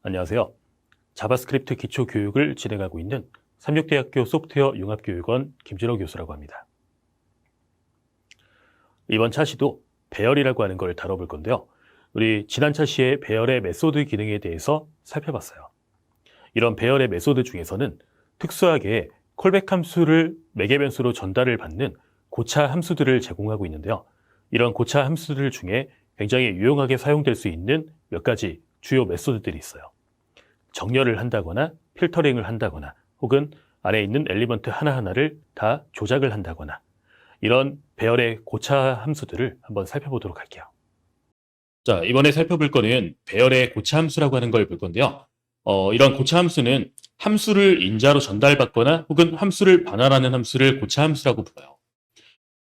안녕하세요. 자바스크립트 기초 교육을 진행하고 있는 삼육대학교 소프트웨어 융합교육원 김진호 교수라고 합니다. 이번 차시도 배열이라고 하는 걸 다뤄볼 건데요. 우리 지난 차시의 배열의 메소드 기능에 대해서 살펴봤어요. 이런 배열의 메소드 중에서는 특수하게 콜백 함수를 매개 변수로 전달을 받는 고차 함수들을 제공하고 있는데요. 이런 고차 함수들 중에 굉장히 유용하게 사용될 수 있는 몇 가지 주요 메소드들이 있어요. 정렬을 한다거나 필터링을 한다거나 혹은 안에 있는 엘리먼트 하나하나를 다 조작을 한다거나 이런 배열의 고차 함수들을 한번 살펴보도록 할게요. 자, 이번에 살펴볼 거는 배열의 고차 함수라고 하는 걸 볼 건데요. 이런 고차 함수는 함수를 인자로 전달받거나 혹은 함수를 반환하는 함수를 고차 함수라고 불러요.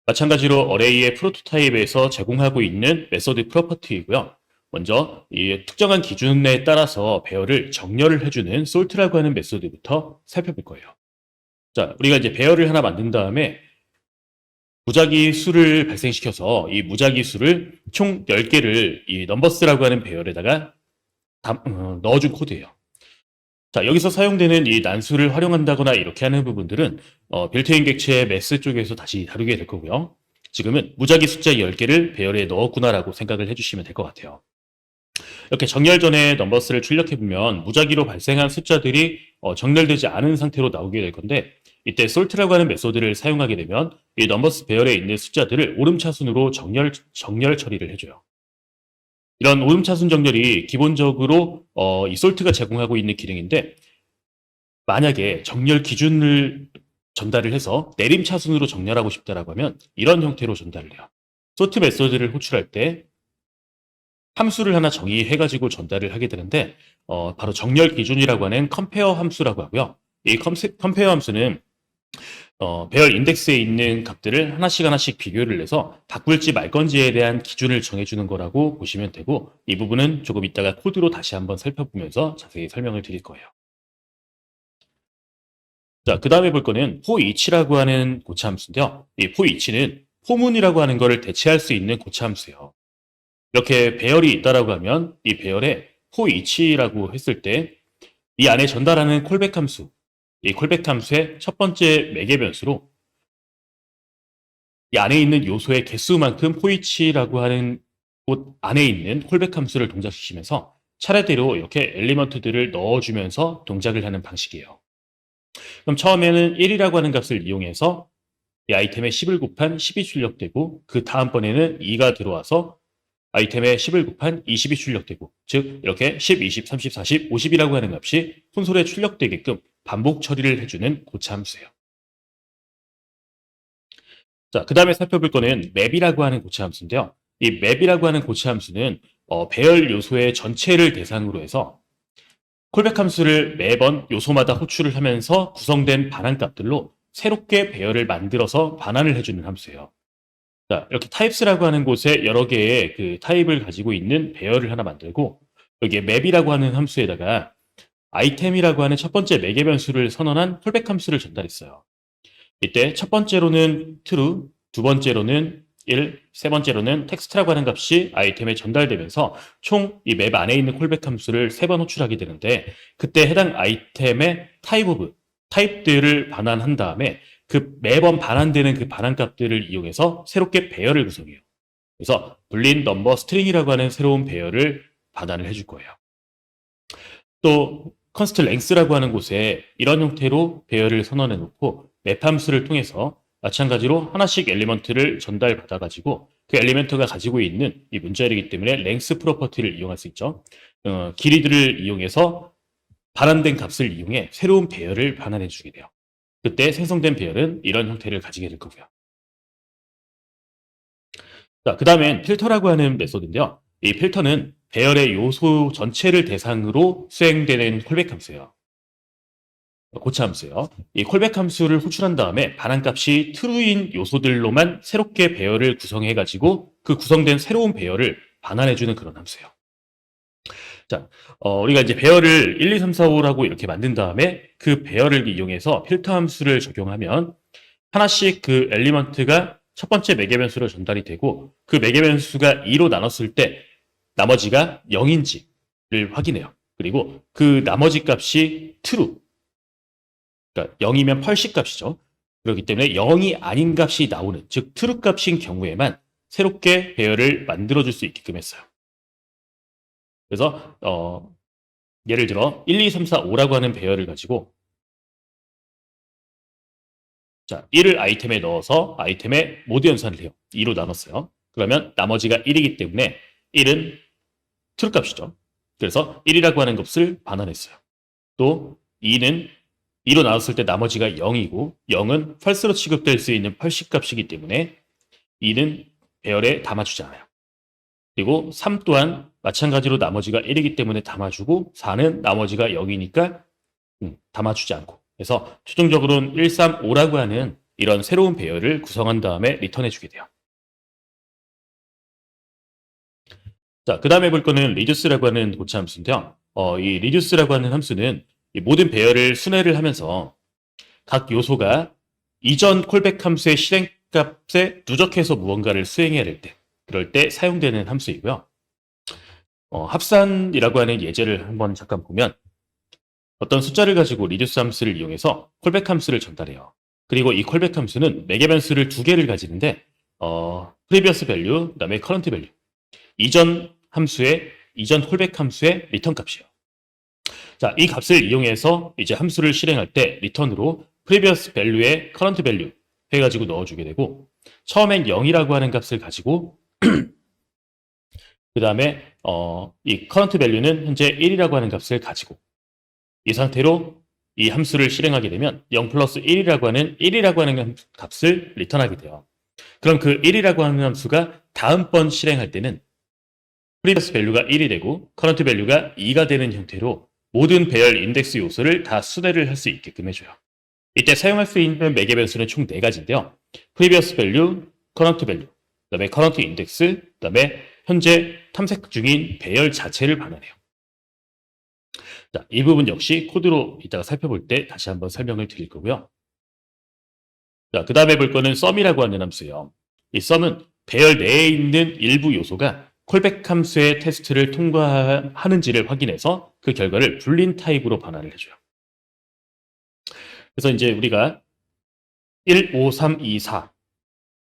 마찬가지로 어레이의 프로토타입에서 제공하고 있는 메소드 프로퍼티이고요. 먼저 이 특정한 기준에 따라서 배열을 정렬을 해주는 솔트라고 하는 메소드부터 살펴볼 거예요. 자, 우리가 이제 배열을 하나 만든 다음에 무작위 수를 발생시켜서 이 무작위 수를 총 10개를 이 넘버스라고 하는 배열에다가 넣어준 코드예요. 자, 여기서 사용되는 이 난수를 활용한다거나 이렇게 하는 부분들은 빌트인 객체의 매스 쪽에서 다시 다루게 될 거고요. 지금은 무작위 숫자 10개를 배열에 넣었구나라고 생각을 해주시면 될 것 같아요. 이렇게 정렬 전에 넘버스를 출력해보면 무작위로 발생한 숫자들이 정렬되지 않은 상태로 나오게 될 건데 이때 솔트라고 하는 메소드를 사용하게 되면 이 넘버스 배열에 있는 숫자들을 오름차순으로 정렬 처리를 해줘요. 이런 오름차순 정렬이 기본적으로 이 솔트가 제공하고 있는 기능인데 만약에 정렬 기준을 전달을 해서 내림차순으로 정렬하고 싶다라고 하면 이런 형태로 전달을 해요. 소트 메소드를 호출할 때 함수를 하나 정의해가지고 전달을 하게 되는데 바로 정렬 기준이라고 하는 컴페어 함수라고 하고요. 이 컴페어 함수는 배열 인덱스에 있는 값들을 하나씩 비교를 해서 바꿀지 말 건지에 대한 기준을 정해주는 거라고 보시면 되고 이 부분은 조금 이따가 코드로 다시 한번 살펴보면서 자세히 설명을 드릴 거예요. 자, 그 다음에 볼 거는 포이치라고 하는 고차 함수인데요. 이 포이치는 포문이라고 하는 거를 대체할 수 있는 고차 함수예요. 이렇게 배열이 있다라고 하면 이 배열에 포이치라고 했을 때 이 안에 전달하는 콜백 함수, 이 콜백 함수의 첫 번째 매개 변수로 이 안에 있는 요소의 개수만큼 포이치라고 하는 곳 안에 있는 콜백 함수를 동작시키면서 차례대로 이렇게 엘리먼트들을 넣어주면서 동작을 하는 방식이에요. 그럼 처음에는 1이라고 하는 값을 이용해서 이 아이템에 10을 곱한 10이 출력되고 그 다음번에는 2가 들어와서 아이템에 10을 곱한 20이 출력되고 즉 이렇게 10, 20, 30, 40, 50이라고 하는 값이 콘솔에 출력되게끔 반복 처리를 해주는 고차 함수예요. 자, 그 다음에 살펴볼 거는 맵이라고 하는 고차 함수인데요. 이 맵이라고 하는 고차 함수는 배열 요소의 전체를 대상으로 해서 콜백 함수를 매번 요소마다 호출을 하면서 구성된 반환값들로 새롭게 배열을 만들어서 반환을 해주는 함수예요. 자, 이렇게 타입스라고 하는 곳에 여러 개의 그 타입을 가지고 있는 배열을 하나 만들고 여기에 맵이라고 하는 함수에다가 아이템이라고 하는 첫 번째 매개 변수를 선언한 콜백 함수를 전달했어요. 이때 첫 번째로는 true, 두 번째로는 1, 세 번째로는 텍스트라고 하는 값이 아이템에 전달되면서 총 이 맵 안에 있는 콜백 함수를 3번 호출하게 되는데 그때 해당 아이템의 타입들을 반환한 다음에 그 매번 반환되는 그 반환값들을 이용해서 새롭게 배열을 구성해요. 그래서 불린 넘버 스트링이라고 하는 새로운 배열을 반환을 해줄 거예요. 또 컨스트 랭스라고 하는 곳에 이런 형태로 배열을 선언해 놓고 맵 함수를 통해서 마찬가지로 하나씩 엘리먼트를 전달받아가지고 그 엘리먼트가 가지고 있는 이 문자열이기 때문에 랭스 프로퍼티를 이용할 수 있죠. 길이들을 이용해서 반환된 값을 이용해 새로운 배열을 반환해 주게 돼요. 그때 생성된 배열은 이런 형태를 가지게 될 거고요. 자, 그 다음엔 필터라고 하는 메소드인데요. 이 필터는 배열의 요소 전체를 대상으로 수행되는 콜백 함수예요. 고차 함수예요. 이 콜백 함수를 호출한 다음에 반환값이 true인 요소들로만 새롭게 배열을 구성해가지고 그 구성된 새로운 배열을 반환해주는 그런 함수예요. 자, 우리가 이제 배열을 1, 2, 3, 4, 5라고 이렇게 만든 다음에 그 배열을 이용해서 필터 함수를 적용하면 하나씩 그 엘리먼트가 첫 번째 매개 변수로 전달이 되고 그 매개 변수가 2로 나눴을 때 나머지가 0인지를 확인해요. 그리고 그 나머지 값이 true. 그러니까 0이면 펄씨 값이죠. 그렇기 때문에 0이 아닌 값이 나오는, 즉 true 값인 경우에만 새롭게 배열을 만들어줄 수 있게끔 했어요. 그래서 예를 들어 1, 2, 3, 4, 5라고 하는 배열을 가지고 자 1을 아이템에 넣어서 아이템에 모드 연산을 해요. 2로 나눴어요. 그러면 나머지가 1이기 때문에 1은 true 값이죠. 그래서 1이라고 하는 값을 반환했어요. 또 2는 2로 나눴을 때 나머지가 0이고 0은 false로 취급될 수 있는 펄씨 값이기 때문에 2는 배열에 담아주지 않아요. 그리고 3 또한 마찬가지로 나머지가 1이기 때문에 담아주고 4는 나머지가 0이니까 담아주지 않고, 그래서 최종적으로는 1, 3, 5라고 하는 이런 새로운 배열을 구성한 다음에 리턴해주게 돼요. 자, 그 다음에 볼 거는 reduce라고 하는 고차 함수인데요. 이 reduce라고 하는 함수는 이 모든 배열을 순회를 하면서 각 요소가 이전 콜백 함수의 실행값에 누적해서 무언가를 수행해야 될 때, 그럴 때 사용되는 함수이고요. 합산이라고 하는 예제를 한번 잠깐 보면 어떤 숫자를 가지고 리듀스 함수를 이용해서 콜백 함수를 전달해요. 그리고 이 콜백 함수는 매개 변수를 두 개를 가지는데 previous value, 그다음에 current value. 이전 콜백 함수의 리턴 값이에요. 자, 이 값을 이용해서 이제 함수를 실행할 때 리턴으로 previous value에 current value 해가지고 넣어주게 되고, 처음엔 0이라고 하는 값을 가지고 그 다음에 이 current value는 현재 1이라고 하는 값을 가지고 이 상태로 이 함수를 실행하게 되면 0 플러스 1이라고 하는 값을 리턴하게 돼요. 그럼 그 1이라고 하는 함수가 다음번 실행할 때는 previous value가 1이 되고 current value가 2가 되는 형태로 모든 배열 인덱스 요소를 다 순회를 할 수 있게끔 해줘요. 이때 사용할 수 있는 매개 변수는 총 4가지인데요. previous value, current value, 그다음에 current index, 그다음에 현재 탐색 중인 배열 자체를 반환해요. 자, 이 부분 역시 코드로 이따가 살펴볼 때 다시 한번 설명을 드릴 거고요. 자, 그 다음에 볼 거는 sum이라고 하는 함수예요. 이 sum은 배열 내에 있는 일부 요소가 콜백 함수의 테스트를 통과하는지를 확인해서 그 결과를 불린 타입으로 반환을 해줘요. 그래서 이제 우리가 1, 5, 3, 2, 4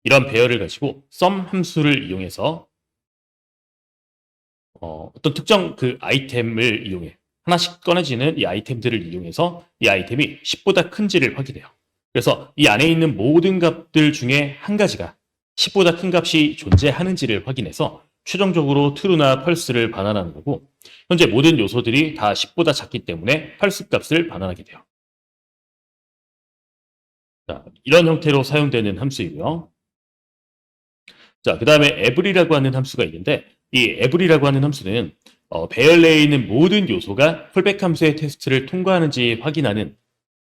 이런 배열을 가지고 sum 함수를 이용해서 어떤 특정 그 아이템을 이용해 하나씩 꺼내지는 이 아이템들을 이용해서 이 아이템이 10보다 큰지를 확인해요. 그래서 이 안에 있는 모든 값들 중에 한 가지가 10보다 큰 값이 존재하는지를 확인해서 최종적으로 true나 false를 반환하는 거고, 현재 모든 요소들이 다 10보다 작기 때문에 false 값을 반환하게 돼요. 자, 이런 형태로 사용되는 함수이고요. 자, 그 다음에 every라고 하는 함수가 있는데, 이 every라고 하는 함수는 배열 내에 있는 모든 요소가 콜백 함수의 테스트를 통과하는지 확인하는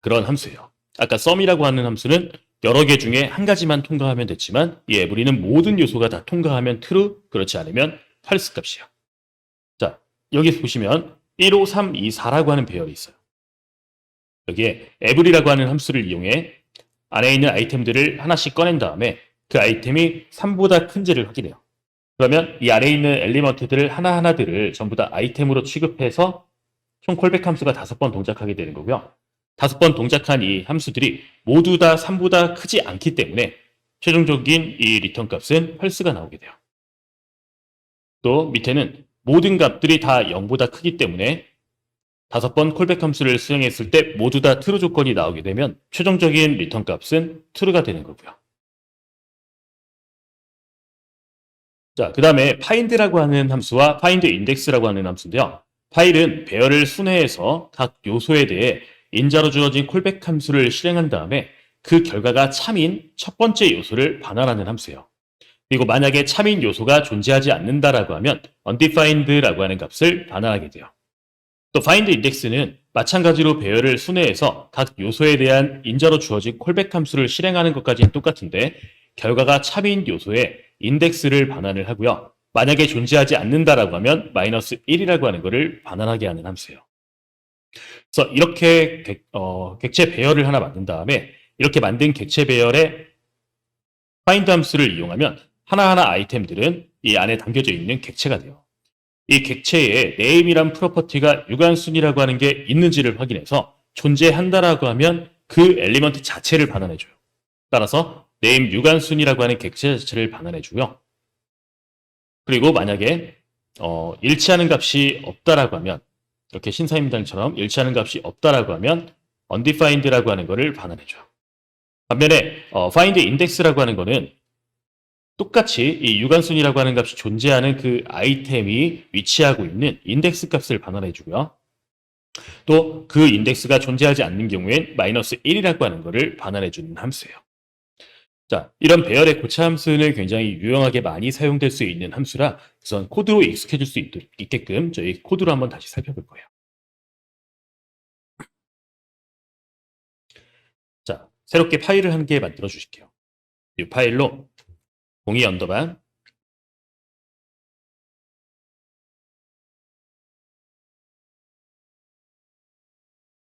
그런 함수예요. 아까 sum이라고 하는 함수는 여러 개 중에 한 가지만 통과하면 됐지만, 이 every는 모든 요소가 다 통과하면 true, 그렇지 않으면 false 값이에요. 자, 여기 보시면 1, 5, 3, 2, 4라고 하는 배열이 있어요. 여기에 every라고 하는 함수를 이용해 안에 있는 아이템들을 하나씩 꺼낸 다음에 그 아이템이 3보다 큰지를 확인해요. 그러면 이 아래에 있는 엘리먼트들을 하나하나들을 전부 다 아이템으로 취급해서 총 콜백 함수가 5번 동작하게 되는 거고요. 5번 동작한 이 함수들이 모두 다 3보다 크지 않기 때문에 최종적인 이 리턴 값은 false가 나오게 돼요. 또 밑에는 모든 값들이 다 0보다 크기 때문에 5번 콜백 함수를 수행했을 때 모두 다 true 조건이 나오게 되면 최종적인 리턴 값은 true가 되는 거고요. 자, 그 다음에 find라고 하는 함수와 find index라고 하는 함수인데요. 파일은 배열을 순회해서 각 요소에 대해 인자로 주어진 콜백 함수를 실행한 다음에 그 결과가 참인 첫 번째 요소를 반환하는 함수예요. 그리고 만약에 참인 요소가 존재하지 않는다라고 하면 undefined라고 하는 값을 반환하게 돼요. 또 find index는 마찬가지로 배열을 순회해서 각 요소에 대한 인자로 주어진 콜백 함수를 실행하는 것까지는 똑같은데 결과가 참인 요소에 인덱스를 반환을 하고요. 만약에 존재하지 않는다라고 하면 -1이라고 하는 것을 반환하게 하는 함수예요. 그래서 이렇게 객체 배열을 하나 만든 다음에 이렇게 만든 객체 배열에 find 함수를 이용하면 하나하나 아이템들은 이 안에 담겨져 있는 객체가 돼요. 이 객체에 name이란 프로퍼티가 유관순이라고 하는 게 있는지를 확인해서 존재한다라고 하면 그 엘리먼트 자체를 반환해줘요. 따라서 name 유관순이라고 하는 객체 자체를 반환해주고요. 그리고 만약에 일치하는 값이 없다라고 하면 이렇게 신사임당처럼 일치하는 값이 없다라고 하면 undefined라고 하는 거를 반환해줘요. 반면에 find index라고 하는 거는 똑같이 이 유관순이라고 하는 값이 존재하는 그 아이템이 위치하고 있는 인덱스 값을 반환해주고요. 또 그 인덱스가 존재하지 않는 경우엔 -1이라고 하는 거를 반환해주는 함수예요. 자, 이런 배열의 고차 함수는 굉장히 유용하게 많이 사용될 수 있는 함수라 우선 코드로 익숙해질 수 있게끔 저희 코드로 한번 다시 살펴볼 거예요. 자, 새롭게 파일을 한 개 만들어 주실게요. 이 파일로 공이 언더바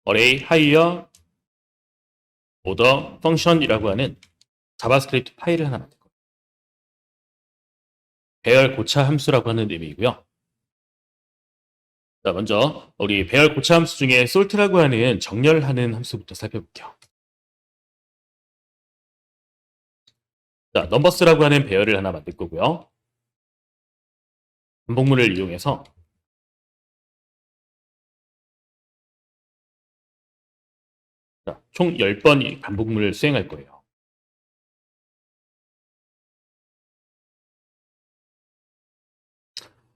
array higher order function이라고 하는 자바스크립트 파일을 하나 만들 거예요. 배열 고차 함수라고 하는 의미이고요. 자, 먼저 우리 배열 고차 함수 중에 sort라고 하는 정렬하는 함수부터 살펴볼게요. 자, numbers라고 하는 배열을 하나 만들 거고요. 반복문을 이용해서 자, 총 10번 반복문을 수행할 거예요.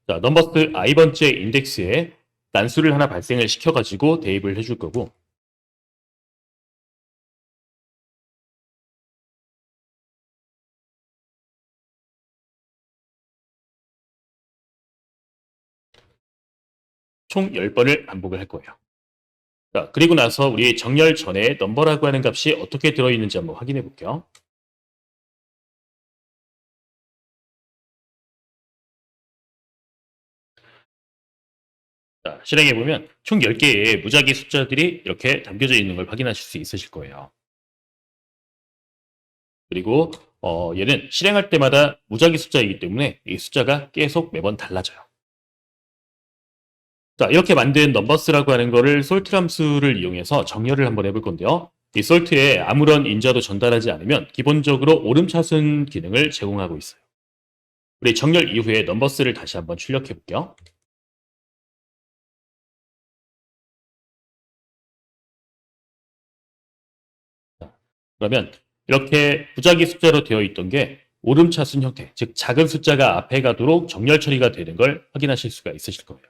자, 넘버스 i번째 인덱스에 난수를 하나 발생을 시켜가지고 대입을 해줄 거고, 총 10번을 반복을 할 거예요. 자, 그리고 나서 우리 정렬 전에 넘버라고 하는 값이 어떻게 들어있는지 한번 확인해 볼게요. 자, 실행해 보면 총 10개의 무작위 숫자들이 이렇게 담겨져 있는 걸 확인하실 수 있으실 거예요. 그리고 얘는 실행할 때마다 무작위 숫자이기 때문에 이 숫자가 계속 매번 달라져요. 자, 이렇게 만든 넘버스라고 하는 거를 솔트 함수를 이용해서 정렬을 한번 해볼 건데요. 이 솔트에 아무런 인자도 전달하지 않으면 기본적으로 오름차순 기능을 제공하고 있어요. 우리 정렬 이후에 넘버스를 다시 한번 출력해 볼게요. 그러면 이렇게 무작위 숫자로 되어 있던 게 오름차순 형태, 즉 작은 숫자가 앞에 가도록 정렬 처리가 되는 걸 확인하실 수가 있으실 거예요.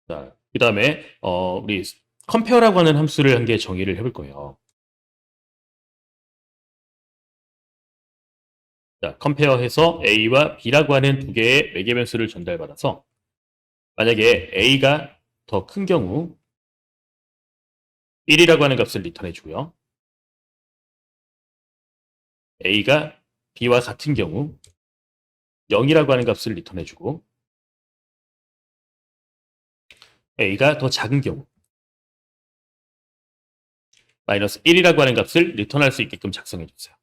자, 그 다음에 우리 컴페어라고 하는 함수를 한 개 정의를 해볼 거예요. 자, 컴페어해서 A와 B라고 하는 두 개의 매개 변수를 전달받아서 만약에 A가 더 큰 경우 1이라고 하는 값을 리턴해 주고요. A가 B와 같은 경우 0이라고 하는 값을 리턴해 주고 A가 더 작은 경우 -1이라고 하는 값을 리턴할 수 있게끔 작성해 주세요.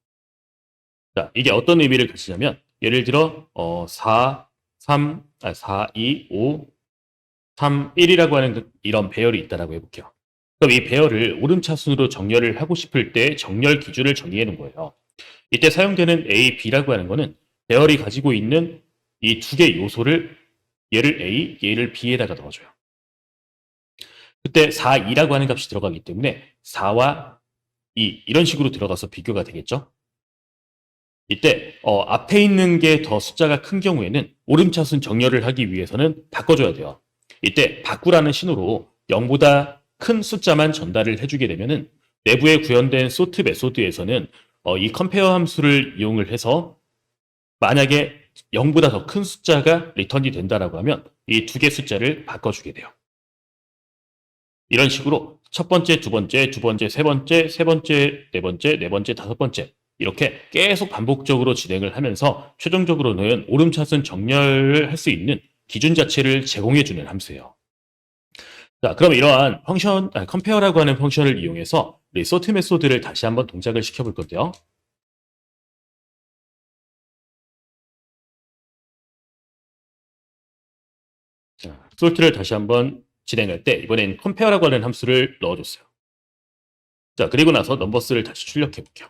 자, 이게 어떤 의미를 가지냐면 예를 들어 4, 2, 5, 3, 1이라고 하는 이런 배열이 있다라고 해볼게요. 그럼 이 배열을 오름차순으로 정렬을 하고 싶을 때 정렬 기준을 정의해 놓은 거예요. 이때 사용되는 A, B라고 하는 거는 배열이 가지고 있는 이 두 개 요소를 얘를 A, 얘를 B에다가 넣어줘요. 그때 4, 2라고 하는 값이 들어가기 때문에 4와 2 이런 식으로 들어가서 비교가 되겠죠. 이때 앞에 있는 게 더 숫자가 큰 경우에는 오름차순 정렬을 하기 위해서는 바꿔줘야 돼요. 이때 바꾸라는 신호로 0보다 큰 숫자만 전달을 해주게 되면은 내부에 구현된 소트 메소드에서는 이 컴페어 함수를 이용을 해서 만약에 0보다 더 큰 숫자가 리턴이 된다라고 하면 이 두 개 숫자를 바꿔주게 돼요. 이런 식으로 첫 번째, 두 번째, 두 번째, 세 번째, 세 번째, 네 번째, 네 번째, 다섯 번째 이렇게 계속 반복적으로 진행을 하면서 최종적으로는 오름차순 정렬을 할 수 있는 기준 자체를 제공해주는 함수예요. 자, 그럼 이러한 컴페어라고 하는 펑션을 이용해서 우리 소트 메소드를 다시 한번 동작을 시켜볼 건데요. 솔트를 다시 한번 진행할 때 이번엔 compare라고 하는 함수를 넣어줬어요. 자, 그리고 나서 넘버스를 다시 출력해 볼게요.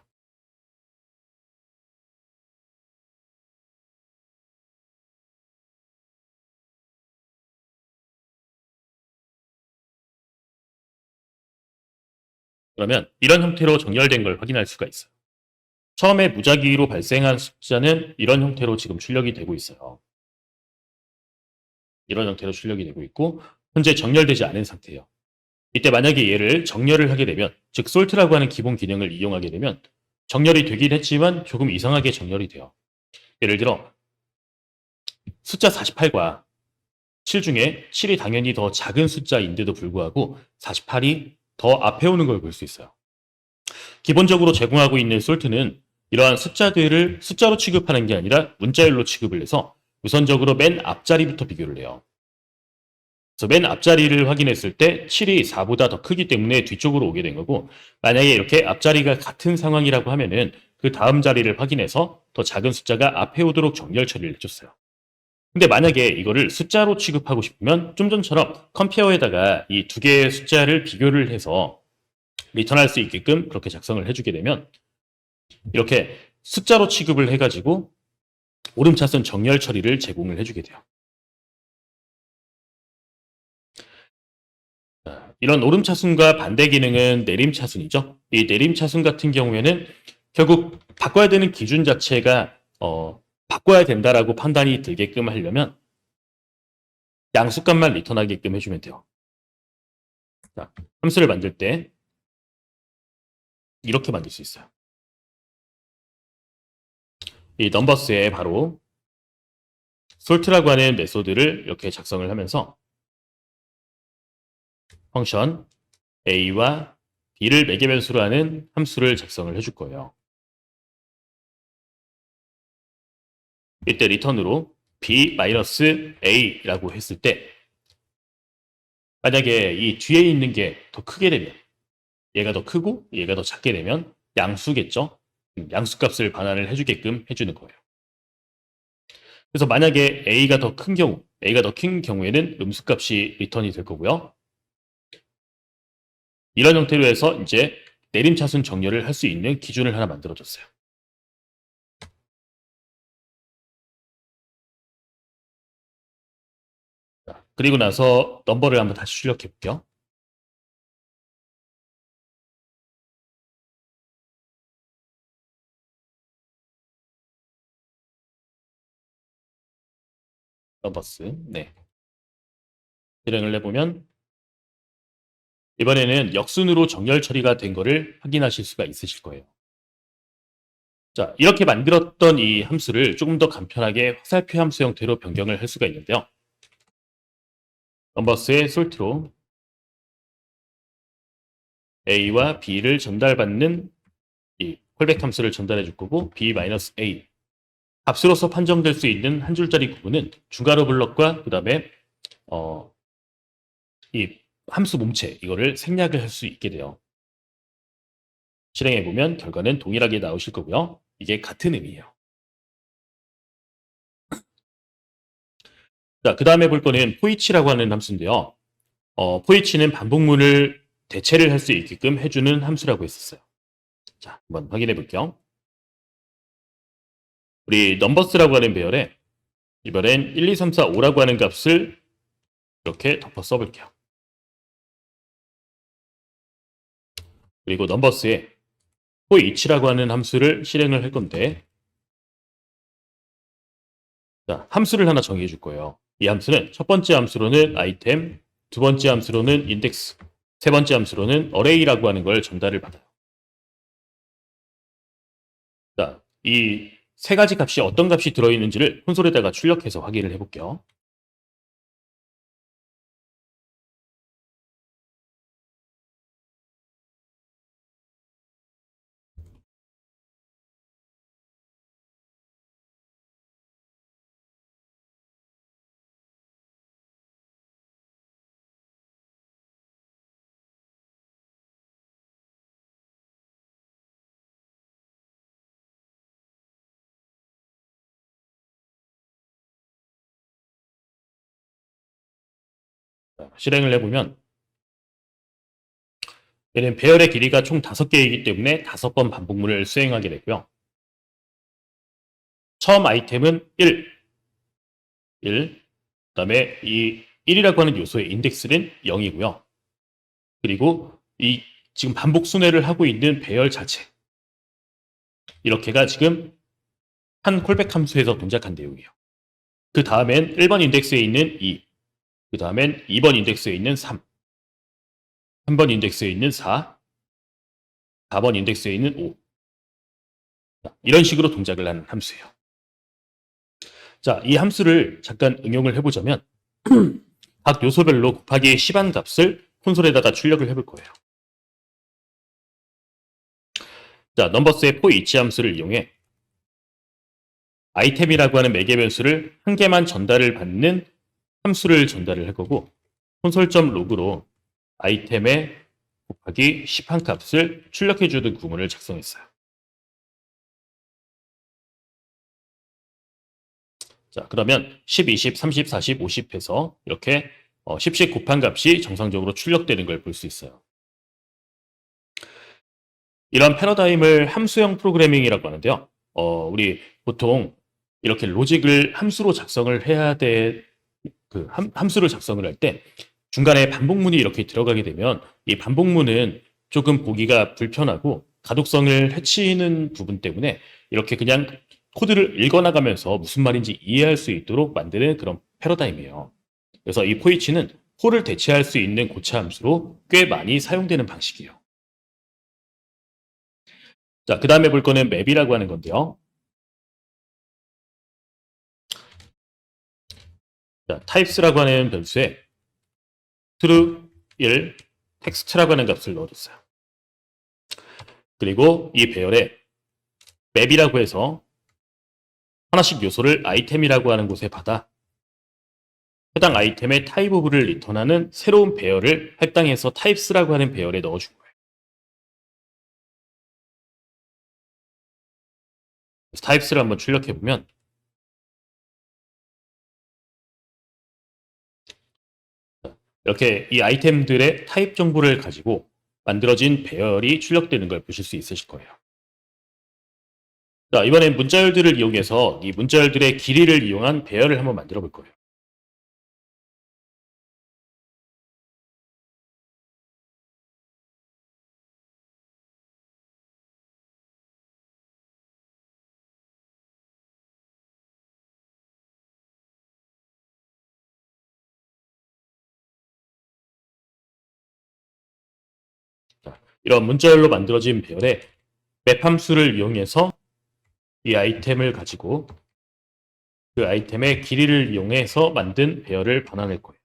그러면 이런 형태로 정렬된 걸 확인할 수가 있어요. 처음에 무작위로 발생한 숫자는 이런 형태로 지금 출력이 되고 있어요. 이런 형태로 출력이 되고 있고 현재 정렬되지 않은 상태예요. 이때 만약에 얘를 정렬을 하게 되면, 즉 솔트라고 하는 기본 기능을 이용하게 되면 정렬이 되긴 했지만 조금 이상하게 정렬이 돼요. 예를 들어 숫자 48과 7 중에 7이 당연히 더 작은 숫자인데도 불구하고 48이 더 앞에 오는 걸 볼 수 있어요. 기본적으로 제공하고 있는 솔트는 이러한 숫자들을 숫자로 취급하는 게 아니라 문자열로 취급을 해서 우선적으로 맨 앞자리부터 비교를 해요. 그래서 맨 앞자리를 확인했을 때 7이 4보다 더 크기 때문에 뒤쪽으로 오게 된 거고, 만약에 이렇게 앞자리가 같은 상황이라고 하면은 그 다음 자리를 확인해서 더 작은 숫자가 앞에 오도록 정렬 처리를 해줬어요. 근데 만약에 이거를 숫자로 취급하고 싶으면 좀 전처럼 컴페어에다가 이 두 개의 숫자를 비교를 해서 리턴할 수 있게끔 그렇게 작성을 해주게 되면 이렇게 숫자로 취급을 해가지고 오름차순 정렬 처리를 제공을 해주게 돼요. 이런 오름차순과 반대 기능은 내림차순이죠. 이 내림차순 같은 경우에는 결국 바꿔야 되는 기준 자체가 바꿔야 된다라고 판단이 들게끔 하려면 양수값만 리턴하게끔 해주면 돼요. 자, 함수를 만들 때 이렇게 만들 수 있어요. 이 넘버스에 바로 솔트라고 하는 메소드를 이렇게 작성을 하면서 펑션 a와 b를 매개변수로 하는 함수를 작성을 해줄 거예요. 이때 리턴으로 b-a라고 했을 때 만약에 이 뒤에 있는 게 더 크게 되면, 얘가 더 크고 얘가 더 작게 되면 양수겠죠. 양수값을 반환을 해주게끔 해주는 거예요. 그래서 만약에 a가 더 큰 경우에는 음수값이 리턴이 될 거고요. 이런 형태로 해서 이제 내림차순 정렬을 할 수 있는 기준을 하나 만들어줬어요. 그리고 나서 넘버를 한번 다시 출력해 볼게요. 넘버스. 네. 실행을 해보면 이번에는 역순으로 정렬 처리가 된 거를 확인하실 수가 있으실 거예요. 자, 이렇게 만들었던 이 함수를 조금 더 간편하게 화살표 함수 형태로 변경을 할 수가 있는데요. 넘버스의 솔트로 a와 b를 전달받는 이 콜백 함수를 함수를 전달해 줄 거고, b-a 값으로서 판정될 수 있는 한 줄짜리 구문은 중괄호 블럭과 그 다음에 이 함수 몸체 이거를 생략을 할 수 있게 돼요. 실행해 보면 결과는 동일하게 나오실 거고요. 이게 같은 의미예요. 자, 그 다음에 볼 거는 포이치라고 하는 함수인데요. 포이치는 반복문을 대체를 할 수 있게끔 해주는 함수라고 했었어요. 자, 한번 확인해 볼게요. 우리 넘버스라고 하는 배열에 이번엔 1, 2, 3, 4, 5라고 하는 값을 이렇게 덮어 써볼게요. 그리고 넘버스에 포이치라고 하는 함수를 실행을 할 건데, 자, 함수를 하나 정의해 줄 거예요. 이 함수는 첫 번째 함수로는 아이템, 두 번째 함수로는 인덱스, 세 번째 함수로는 어레이라고 하는 걸 전달을 받아요. 자, 이 세 가지 값이 어떤 값이 들어있는지를 콘솔에다가 출력해서 확인을 해볼게요. 실행을 해보면 얘는 배열의 길이가 총 5개이기 때문에 5번 반복문을 수행하게 되고요. 처음 아이템은 1, 그다음에 이 1이라고 하는 요소의 인덱스는 0이고요. 그리고 이 지금 반복 순회를 하고 있는 배열 자체, 이렇게가 지금 한 콜백 함수에서 동작한 내용이에요. 그 다음엔 1번 인덱스에 있는 2, 그 다음엔 2번 인덱스에 있는 3, 3번 인덱스에 있는 4, 4번 인덱스에 있는 5. 이런 식으로 동작을 하는 함수예요. 자, 이 함수를 잠깐 응용을 해보자면 각 요소별로 곱하기 10한 값을 콘솔에다가 출력을 해볼 거예요. 자, 넘버스의 포이치 함수를 이용해 아이템이라고 하는 매개 변수를 한 개만 전달을 받는 함수를 전달을 할 거고, 콘솔.log로 아이템에 곱하기 10한 값을 출력해주는 구문을 작성했어요. 자, 그러면 10, 20, 30, 40, 50 해서 이렇게 10씩 곱한 값이 정상적으로 출력되는 걸 볼 수 있어요. 이런 패러다임을 함수형 프로그래밍이라고 하는데요. 우리 보통 이렇게 로직을 함수로 작성을 해야 돼, 함수를 작성을 할 때 중간에 반복문이 이렇게 들어가게 되면 이 반복문은 조금 보기가 불편하고 가독성을 해치는 부분 때문에 이렇게 그냥 코드를 읽어나가면서 무슨 말인지 이해할 수 있도록 만드는 그런 패러다임이에요. 그래서 이 포이치는 홀을 대체할 수 있는 고차 함수로 꽤 많이 사용되는 방식이에요. 자, 그 다음에 볼 거는 맵이라고 하는 건데요. 자, types라고 하는 변수에 true 1, text라고 하는 값을 넣어줬어요. 그리고 이 배열에 맵이라고 해서 하나씩 요소를 아이템이라고 하는 곳에 받아 해당 아이템의 타입 오브를 리턴하는 새로운 배열을 할당해서 types라고 하는 배열에 넣어준 거예요. 그래서 types를 한번 출력해보면 이렇게 이 아이템들의 타입 정보를 가지고 만들어진 배열이 출력되는 걸 보실 수 있으실 거예요. 자, 이번엔 문자열들을 이용해서 이 문자열들의 길이를 이용한 배열을 한번 만들어 볼 거예요. 자, 이런 문자열로 만들어진 배열에 맵 함수를 이용해서 이 아이템을 가지고 그 아이템의 길이를 이용해서 만든 배열을 반환할 거예요.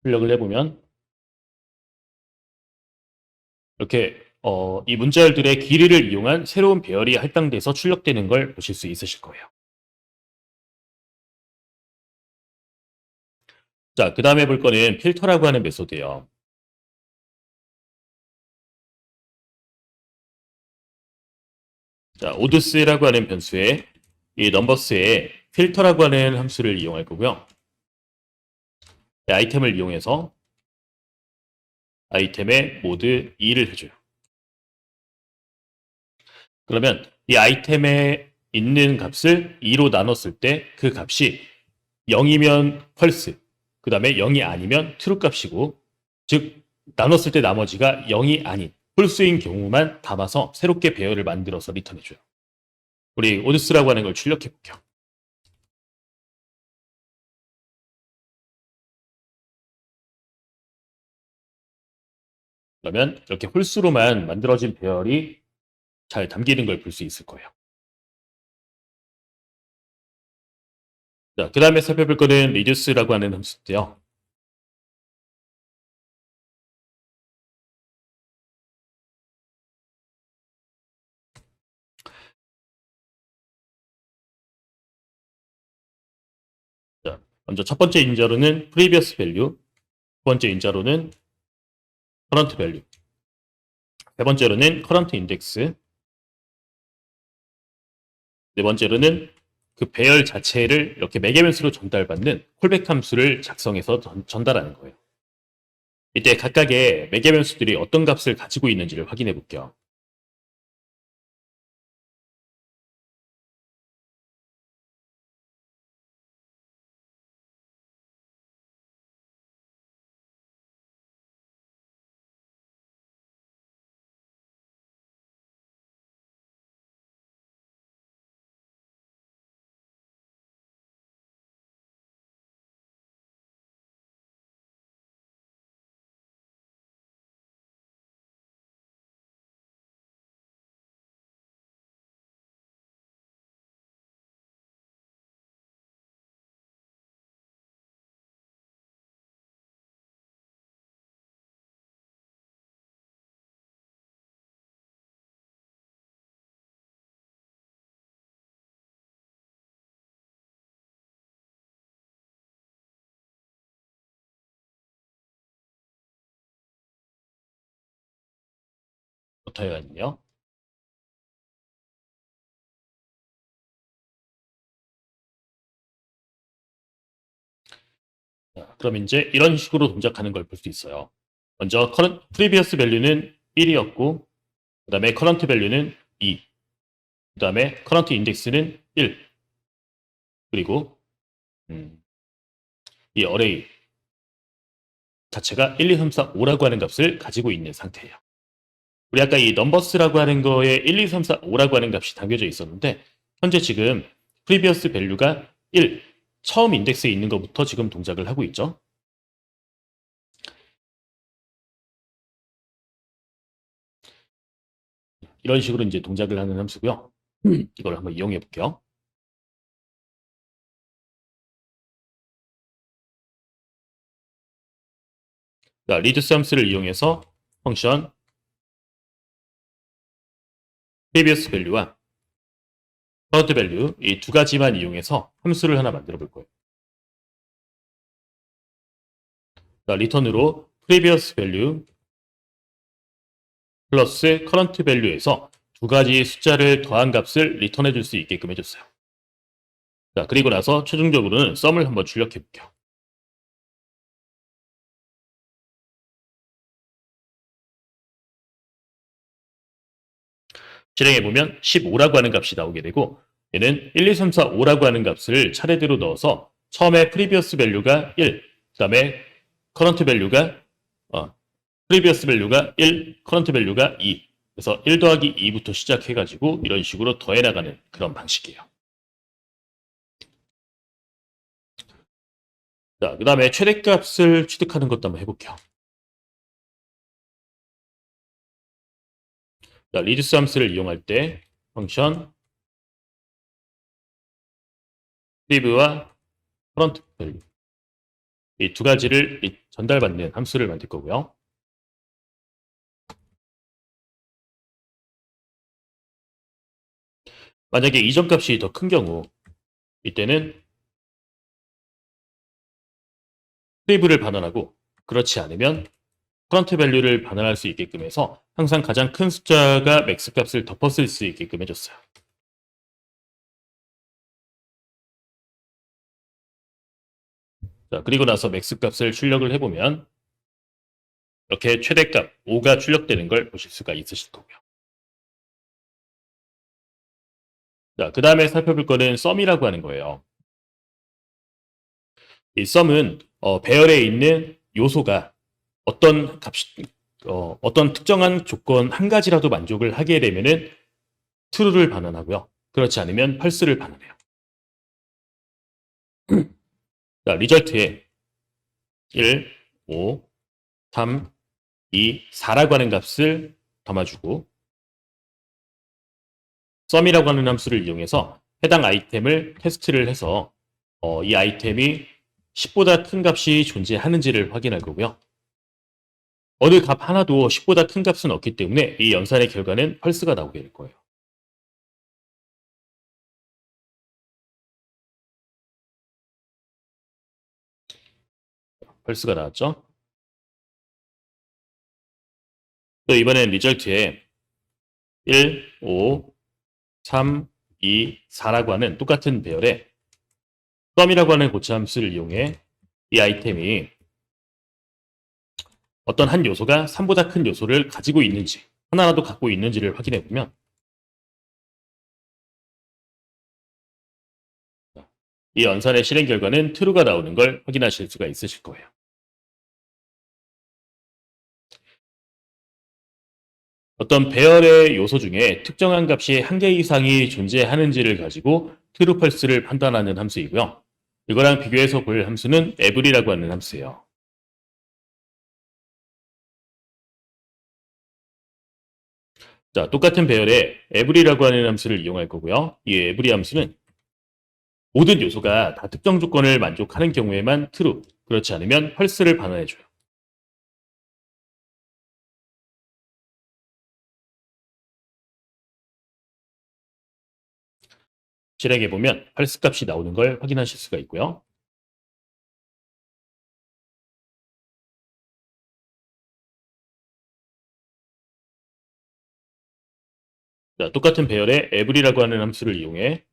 출력을 해보면 이렇게 이 문자열들의 길이를 이용한 새로운 배열이 할당돼서 출력되는 걸 보실 수 있으실 거예요. 자, 그 다음에 볼 거는 필터라고 하는 메소드예요. 자, 오드스라고 하는 변수에 이 넘버스에 필터라고 하는 함수를 이용할 거고요. 아이템을 이용해서 아이템의 모드 2를 해줘요. 그러면 이 아이템에 있는 값을 2로 나눴을 때 그 값이 0이면 펄스, 그 다음에 0이 아니면 트루 값이고, 즉 나눴을 때 나머지가 0이 아닌 홀수인 경우만 담아서 새롭게 배열을 만들어서 리턴해줘요. 우리 오드스라고 하는 걸 출력해 볼게요. 그러면 이렇게 홀수로만 만들어진 배열이 잘 담기는 걸 볼 수 있을 거예요. 자, 그 다음에 살펴볼 거는 reduce라고 하는 함수인데요. 자, 먼저 첫 번째 인자로는 previous value, 두 번째 인자로는 current value, 세 번째로는 current index, 네 번째로는 그 배열 자체를 이렇게 매개변수로 전달받는 콜백 함수를 작성해서 전달하는 거예요. 이때 각각의 매개변수들이 어떤 값을 가지고 있는지를 확인해 볼게요. 어떻게요? 그럼 이제 이런 식으로 동작하는 걸 볼 수 있어요. 먼저 previous value는 1이었고, 그 다음에 current value는 2, 그 다음에 current index는 1, 그리고 이 array 자체가 1, 2, 3, 4, 5라고 하는 값을 가지고 있는 상태예요. 우리 아까 이 numbers라고 하는 거에 1, 2, 3, 4, 5라고 하는 값이 담겨져 있었는데 현재 지금 previous value가 1, 처음 인덱스에 있는 것부터 지금 동작을 하고 있죠. 이런 식으로 이제 동작을 하는 함수고요. 이걸 한번 이용해 볼게요. 자, reduce 함수를 이용해서 펑션 previous value와 current value 이 두 가지만 이용해서 함수를 하나 만들어 볼 거예요. 자, return으로 previous value 플러스 current value에서 두 가지 숫자를 더한 값을 리턴해 줄 수 있게끔 해줬어요. 자, 그리고 나서 최종적으로는 썸을 한번 출력해 볼게요. 실행해보면 15라고 하는 값이 나오게 되고 얘는 1, 2, 3, 4, 5라고 하는 값을 차례대로 넣어서 처음에 previous value가 1, 그 다음에 current value가 previous value가 1, current value가 2 그래서 1 더하기 2부터 시작해가지고 이런 식으로 더해나가는 그런 방식이에요. 자, 그 다음에 최대값을 취득하는 것도 한번 해볼게요. 자, reduce 함수를 이용할 때 펑션 preview와 current value 이 두 가지를 전달받는 함수를 만들 거고요. 만약에 이전 값이 더 큰 경우 이때는 프리브를 반환하고 그렇지 않으면 current value를 반환할 수 있게끔 해서 항상 가장 큰 숫자가 맥스 값을 덮었을 수 있게끔 해줬어요. 자, 그리고 나서 맥스 값을 출력을 해보면 이렇게 최대값 5가 출력되는 걸 보실 수가 있으실 거고요. 자, 그 다음에 살펴볼 거는 썸이라고 하는 거예요. 이 썸은 배열에 있는 요소가 어떤 어떤 특정한 조건 한 가지라도 만족을 하게 되면은 true를 반환하고요. 그렇지 않으면 false를 반환해요. 자, 리절트에 1, 5, 3, 2, 4라고 하는 값을 담아주고 썸이라고 하는 함수를 이용해서 해당 아이템을 테스트를 해서 이 아이템이 10보다 큰 값이 존재하는지를 확인할 거고요. 어느 값 하나도 10보다 큰 값은 없기 때문에 이 연산의 결과는 false가 나오게 될 거예요. false가 나왔죠? 또 이번엔 리절트에 1, 5, 3, 이 4라고 하는 똑같은 배열의 썸이라고 하는 고차함수를 이용해 이 아이템이 어떤 한 요소가 3보다 큰 요소를 가지고 있는지, 하나라도 갖고 있는지를 확인해 보면 이 연산의 실행 결과는 true가 나오는 걸 확인하실 수가 있으실 거예요. 어떤 배열의 요소 중에 특정한 값이 한 개 이상이 존재하는지를 가지고 true, false를 판단하는 함수이고요. 이거랑 비교해서 볼 함수는 every라고 하는 함수예요. 자, 똑같은 배열의 every라고 하는 함수를 이용할 거고요. 이 every 함수는 모든 요소가 다 특정 조건을 만족하는 경우에만 true, 그렇지 않으면 false를 반환해줘요. 실행해보면 false 값이 나오는 걸 확인하실 수가 있고요. 자, 똑같은 배열의 every라고 하는 함수를 이용해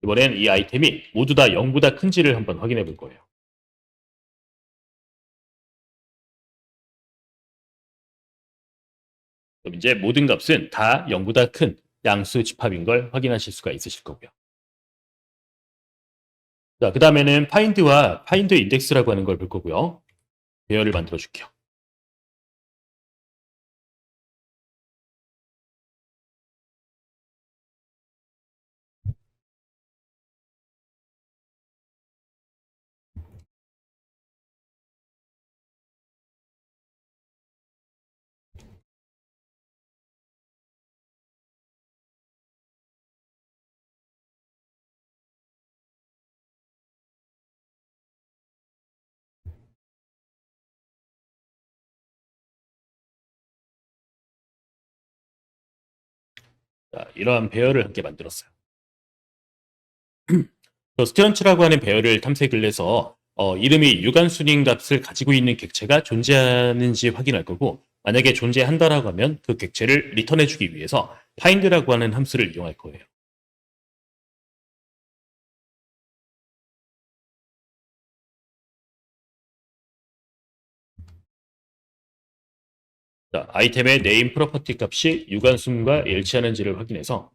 이번엔 이 아이템이 모두 다 0보다 큰지를 한번 확인해 볼 거예요. 그럼 이제 모든 값은 다 0보다 큰 양수 집합인 걸 확인하실 수가 있으실 거고요. 자, 그 다음에는 find와 find index라고 하는 걸 볼 거고요. 배열을 만들어 줄게요. 자, 이러한 배열을 함께 만들었어요. 스트런치라고 하는 배열을 탐색을 해서 이름이 유관순인 값을 가지고 있는 객체가 존재하는지 확인할 거고, 만약에 존재한다라고 하면 그 객체를 리턴해주기 위해서 find라고 하는 함수를 이용할 거예요. 자, 아이템의 name property 값이 유관순과 일치하는지를 확인해서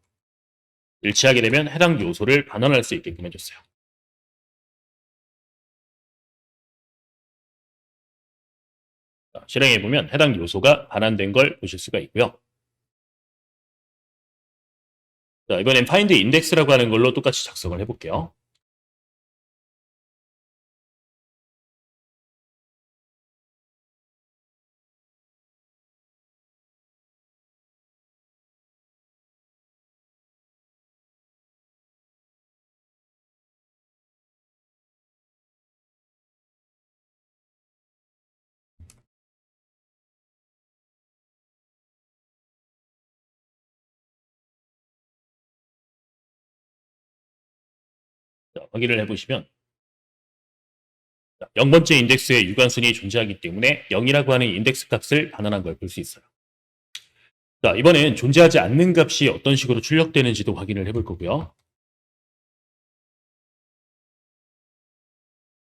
일치하게 되면 해당 요소를 반환할 수 있게끔 해줬어요. 자, 실행해보면 해당 요소가 반환된 걸 보실 수가 있고요. 자, 이번엔 find index라고 하는 걸로 똑같이 작성을 해볼게요. 자, 확인을 해보시면 0번째 인덱스에 유관순이 존재하기 때문에 0이라고 하는 인덱스 값을 반환한 걸 볼 수 있어요. 자, 이번엔 존재하지 않는 값이 어떤 식으로 출력되는지도 확인을 해볼 거고요.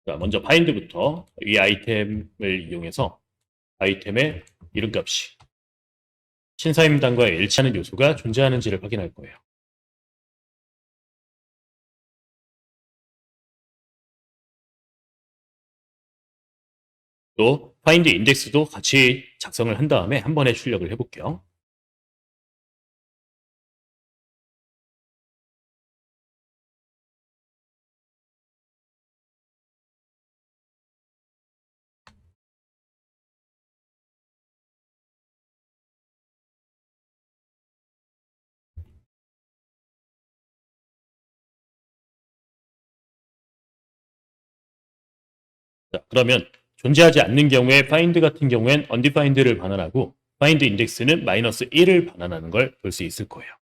자, 먼저 find부터 이 아이템을 이용해서 아이템의 이름값이 신사임당과 일치하는 요소가 존재하는지를 확인할 거예요. 또 find index도 같이 작성을 한 다음에 한 번에 출력을 해볼게요. 자, 그러면 존재하지 않는 경우에 find 같은 경우엔 undefind를 반환하고 find index는 -1을 반환하는 걸 볼 수 있을 거예요.